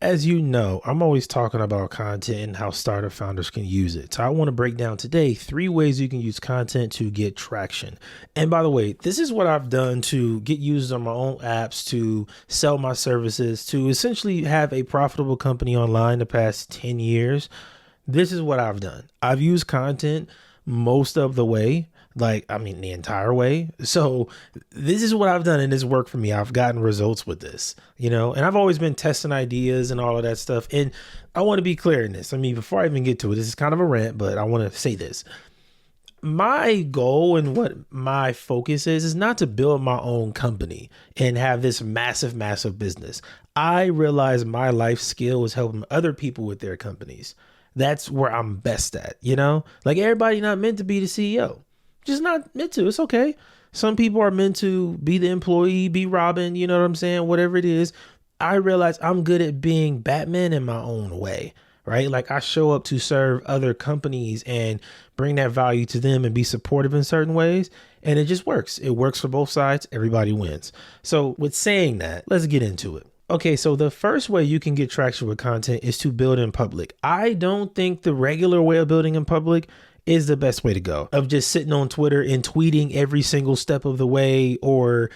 As you know, I'm always talking about content and how startup founders can use it. So I want to break down today 3 ways you can use content to get traction. And by the way, this is what I've done to get users on my own apps, to sell my services, to essentially have a profitable company online the past 10 years. This is what I've done. I've used content most of the way, the entire way. So this is what I've done and it's worked for me. I've gotten results with this, and I've always been testing ideas and all of that stuff. And I want to be clear in this. Before I even get to it, this is kind of a rant, but I want to say this. My goal and what my focus is not to build my own company and have this massive, massive business. I realize my life skill is helping other people with their companies. That's where I'm best at, like everybody not meant to be the CEO. Just not meant to. It's okay. Some people are meant to be the employee, be Robin, you know what I'm saying? Whatever it is. I realize I'm good at being Batman in my own way, right? Like I show up to serve other companies and bring that value to them and be supportive in certain ways. And it just works. It works for both sides. Everybody wins. So with saying that, let's get into it. Okay, so the first way you can get traction with content is to build in public. I don't think the regular way of building in public is the best way to go, of just sitting on Twitter and tweeting every single step of the way, or,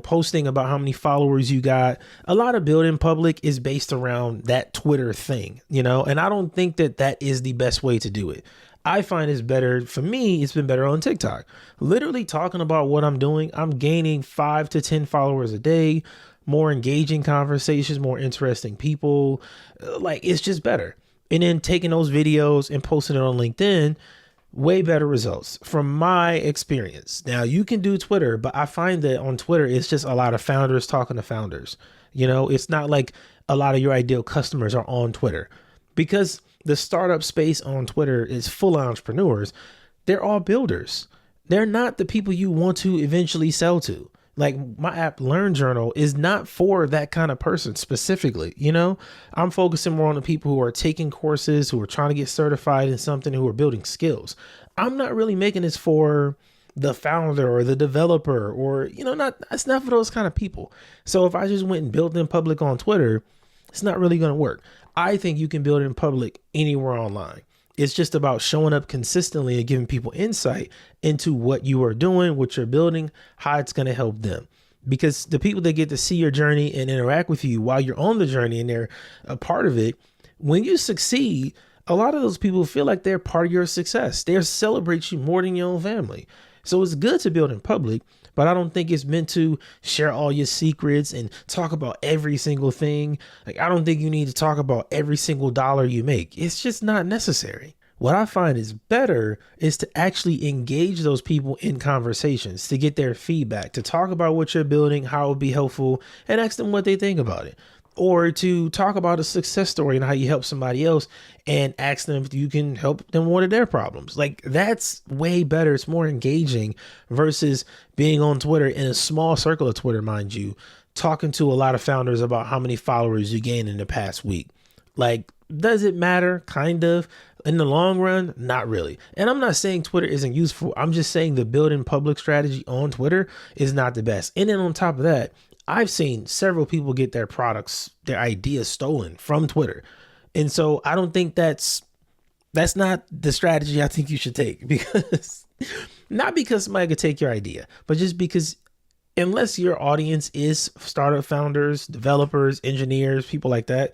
posting about how many followers you got. A lot of building public is based around that Twitter thing, and I don't think that that is the best way to do it. I find it's better, for me, it's been better on TikTok. Literally talking about what I'm doing, I'm gaining 5 to 10 followers a day, more engaging conversations, more interesting people. It's just better. And then taking those videos and posting it on LinkedIn, way better results from my experience. Now you can do Twitter, but I find that on Twitter, it's just a lot of founders talking to founders. It's not like a lot of your ideal customers are on Twitter, because the startup space on Twitter is full of entrepreneurs. They're all builders. They're not the people you want to eventually sell to. Like my app Learn Journal is not for that kind of person specifically. I'm focusing more on the people who are taking courses, who are trying to get certified in something, who are building skills. I'm not really making this for the founder or the developer, or, it's not for those kind of people. So if I just went and built in public on Twitter, it's not really going to work. I think you can build in public anywhere online. It's just about showing up consistently and giving people insight into what you are doing, what you're building, how it's going to help them. Because the people that get to see your journey and interact with you while you're on the journey and they're a part of it, when you succeed, a lot of those people feel like they're part of your success. They celebrate you more than your own family. So it's good to build in public, but I don't think it's meant to share all your secrets and talk about every single thing. Like, I don't think you need to talk about every single dollar you make. It's just not necessary. What I find is better is to actually engage those people in conversations, to get their feedback, to talk about what you're building, how it would be helpful, and ask them what they think about it. Or to talk about a success story and how you help somebody else and ask them if you can help them with one of their problems. Like, that's way better. It's more engaging versus being on Twitter, in a small circle of Twitter, mind you, talking to a lot of founders about how many followers you gained in the past week. Like, does it matter? Kind of. In the long run, not really. And I'm not saying Twitter isn't useful. I'm just saying the building public strategy on Twitter is not the best. And then on top of that, I've seen several people get their products, their ideas stolen from Twitter. And so I don't think that's not the strategy I think you should take, because not because somebody could take your idea, but just because unless your audience is startup founders, developers, engineers, people like that,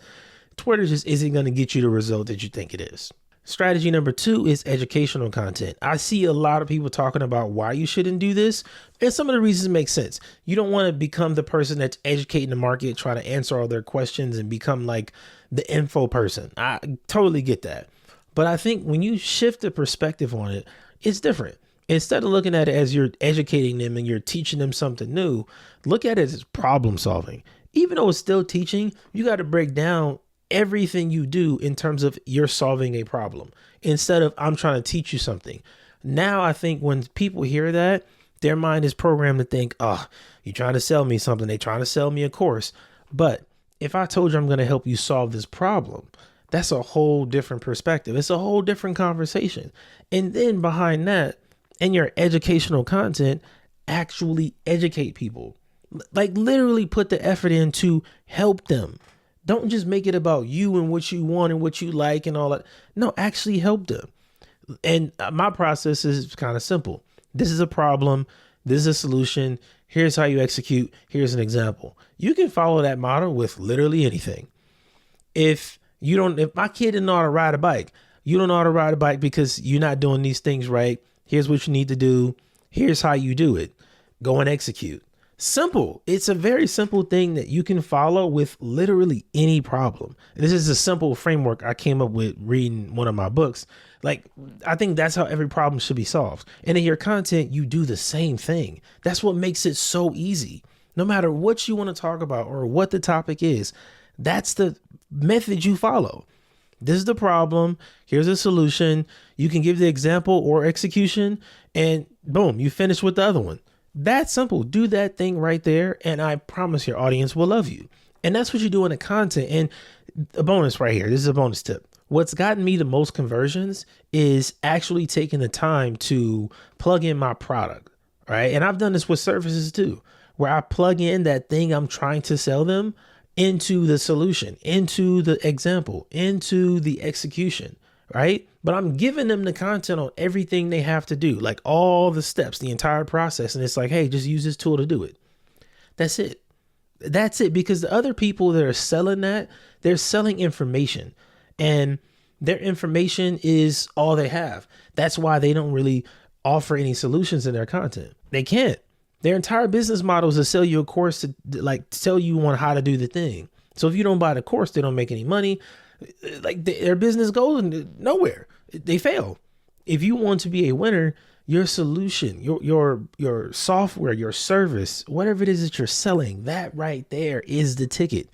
Twitter just isn't going to get you the result that you think it is. Strategy number 2 is educational content. I see a lot of people talking about why you shouldn't do this, and some of the reasons make sense. You don't want to become the person that's educating the market, trying to answer all their questions and become like the info person. I totally get that. But I think when you shift the perspective on it, it's different. Instead of looking at it as you're educating them and you're teaching them something new, look at it as problem solving. Even though it's still teaching, you got to break down everything you do in terms of you're solving a problem instead of I'm trying to teach you something. Now, I think when people hear that, their mind is programmed to think, oh, you're trying to sell me something. They're trying to sell me a course. But if I told you I'm going to help you solve this problem, that's a whole different perspective. It's a whole different conversation. And then behind that, in your educational content, actually educate people. Like literally put the effort in to help them. Don't just make it about you and what you want and what you like and all that. No, actually help them. And my process is kind of simple. This is a problem. This is a solution. Here's how you execute. Here's an example. You can follow that model with literally anything. If my kid didn't know how to ride a bike, you don't know how to ride a bike because you're not doing these things right. Here's what you need to do. Here's how you do it. Go and execute. Simple. It's a very simple thing that you can follow with literally any problem. This is a simple framework I came up with reading one of my books. Like, I think that's how every problem should be solved. And in your content, you do the same thing. That's what makes it so easy. No matter what you want to talk about or what the topic is, that's the method you follow. This is the problem. Here's a solution. You can give the example or execution, and boom, you finish with the other one. That's simple. Do that thing right there, and I promise your audience will love you. And that's what you do in the content. And a bonus right here. This is a bonus tip. What's gotten me the most conversions is actually taking the time to plug in my product, right? And I've done this with services too, where I plug in that thing I'm trying to sell them into the solution, into the example, into the execution, right? But I'm giving them the content on everything they have to do, like all the steps, the entire process. And it's like, hey, just use this tool to do it. That's it. That's it. Because the other people that are selling that, they're selling information, and their information is all they have. That's why they don't really offer any solutions in their content. They can't. Their entire business model is to sell you a course to like tell you on how to do the thing. So if you don't buy the course, they don't make any money. Like their business goes nowhere. They fail. If you want to be a winner, your solution, your software, your service, whatever it is that you're selling, that right there is the ticket.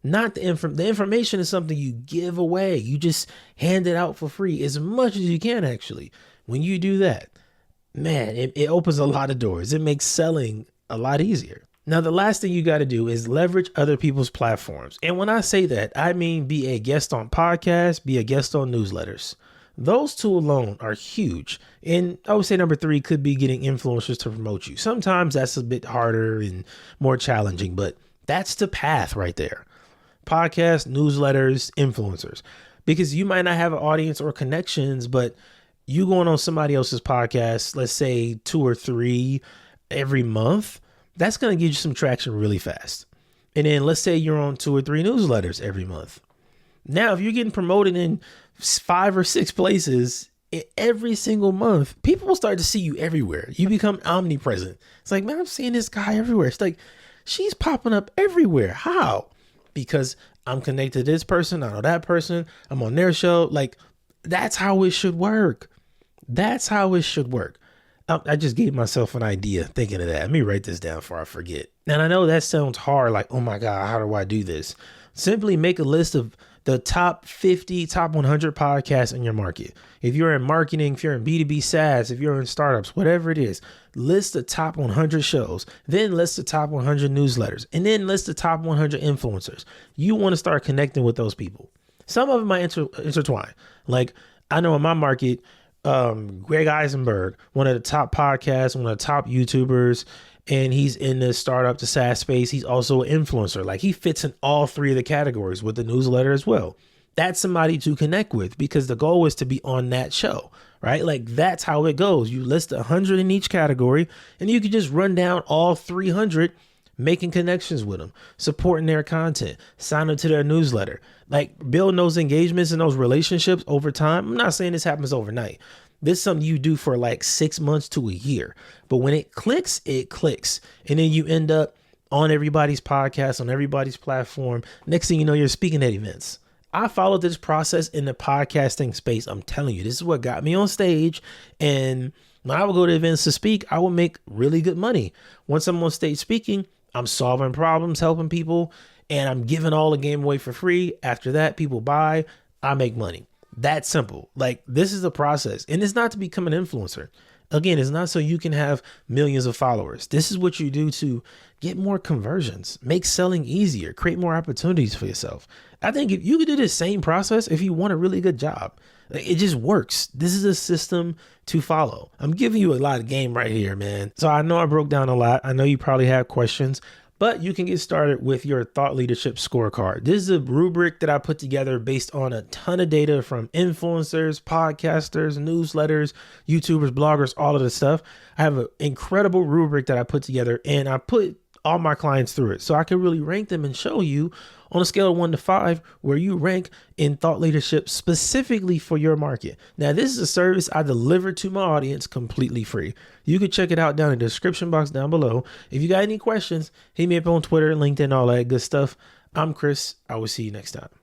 Not the information is something you give away. You just hand it out for free as much as you can. Actually, when you do that, man, it opens a lot of doors. It makes selling a lot easier. Now, the last thing you got to do is leverage other people's platforms. And when I say that, I mean be a guest on podcasts, be a guest on newsletters. Those two alone are huge. And I would say number 3 could be getting influencers to promote you. Sometimes that's a bit harder and more challenging, but that's the path right there. Podcasts, newsletters, influencers. Because you might not have an audience or connections, but you going on somebody else's podcast, let's say 2 or 3 every month, that's going to give you some traction really fast. And then let's say you're on 2 or 3 newsletters every month. Now, if you're getting promoted in 5 or 6 places every single month, people will start to see you everywhere. You become omnipresent. It's like, man, I'm seeing this guy everywhere. It's like, she's popping up everywhere. How? Because I'm connected to this person. I know that person. I'm on their show. Like, that's how it should work. That's how it should work. I just gave myself an idea thinking of that. Let me write this down before I forget. And I know that sounds hard, like, oh my God, how do I do this? Simply make a list of the top 50, top 100 podcasts in your market. If you're in marketing, if you're in B2B SaaS, if you're in startups, whatever it is, list the top 100 shows, then list the top 100 newsletters, and then list the top 100 influencers. You want to start connecting with those people. Some of them might intertwine. Like, I know in my market, Greg Eisenberg, one of the top podcasts, one of the top YouTubers, and he's in the startup to SaaS space. He's also an influencer. Like, he fits in all 3 of the categories with the newsletter as well. That's somebody to connect with, because the goal is to be on that show, right? Like, that's how it goes. You list 100 in each category, and you can just run down all 300, making connections with them, supporting their content, sign up to their newsletter, like building those engagements and those relationships over time. I'm not saying this happens overnight. This is something you do for like 6 months to a year. But when it clicks, it clicks. And then you end up on everybody's podcast, on everybody's platform. Next thing you know, you're speaking at events. I followed this process in the podcasting space. I'm telling you, this is what got me on stage. And when I would go to events to speak, I would make really good money. Once I'm on stage speaking, I'm solving problems, helping people, and I'm giving all the game away for free. After that, people buy, I make money. That's simple. Like, this is the process. And it's not to become an influencer. Again, it's not so you can have millions of followers. This is what you do to get more conversions, make selling easier, create more opportunities for yourself. I think if you could do the same process, if you want a really good job, it just works. This is a system to follow. I'm giving you a lot of game right here, man. So I know I broke down a lot. I know you probably have questions, But you can get started with your thought leadership scorecard. This is a rubric that I put together based on a ton of data from influencers, podcasters, newsletters, YouTubers, bloggers, all of this stuff. I have an incredible rubric that I put together, and I put all my clients through it so I can really rank them and show you on a scale of 1 to 5 where you rank in thought leadership specifically for your market. Now, this is a service I deliver to my audience completely free. You can check it out down in the description box down below. If you got any questions, hit me up on Twitter, LinkedIn, all that good stuff. I'm Chris. I will see you next time.